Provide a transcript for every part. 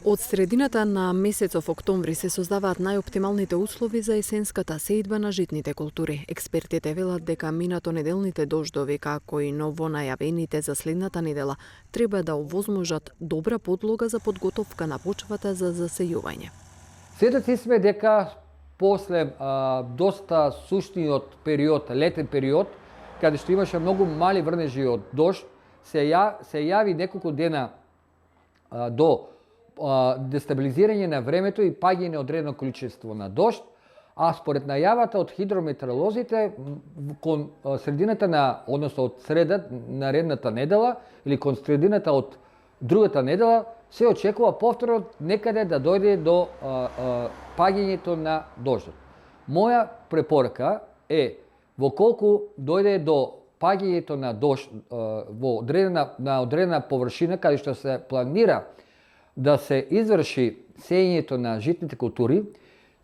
Од средината на месецов октомври се создаваат најоптималните услови за есенската сеидба на житните култури. Експертите велат дека минатонеделните дождови, како и новонајавените за следната недела, треба да овозможат добра подлога за подготовка на почвата за засејување. Сведоци сме дека после доста сушниот период, летен период, каде што имаше многу мали врнежи од дожд, се јави неколку дена до дестабилизирање на времето и паѓање одредено количество на дожд, а според најавата од хидрометеоролозите кон средината односно од среда наредната недела или кон средината од другата недела се очекува повторно некаде да дојде до паѓањето на дождот. Моја препорака е во колку дојде до паѓањето на дожд на одредена површина каде што се планира да се изврши сеењето на житните култури,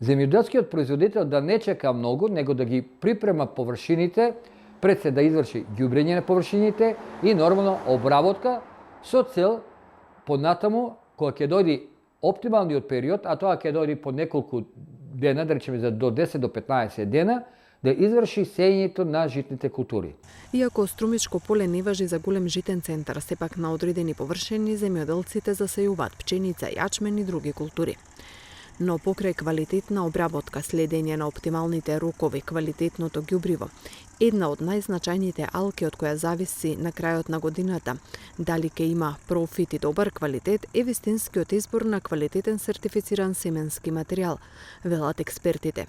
земјоделскиот производител да не чека многу, него да ги припрема површините, пред се да изврши ѓубрење на површините и нормално обработка со цел понатаму, кога ќе дојде оптималниот период, а тоа ќе дојде по неколку дена, да речеме за до 10 до 15 дена, да изврши сеењето на житните култури. Иако Струмичко поле не важи за голем житен центар, сепак на одредени површини земјоделците засејуваат пченица, јачмен и други култури. Но покрај квалитетна обработка, следење на оптималните рокови, квалитетното ѓубриво, една од најзначајните алки од која зависи на крајот на годината, дали ќе има профит и добар квалитет, е вистинскиот избор на квалитетен сертифициран семенски материјал, велат експертите.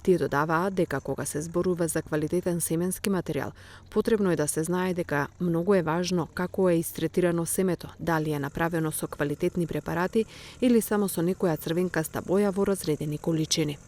Тие додаваат дека кога се зборува за квалитетен семенски материјал, потребно е да се знае дека многу е важно како е истретирано семето, дали е направено со квалитетни препарати или само со некоја црвенкаста боја во разредени количини.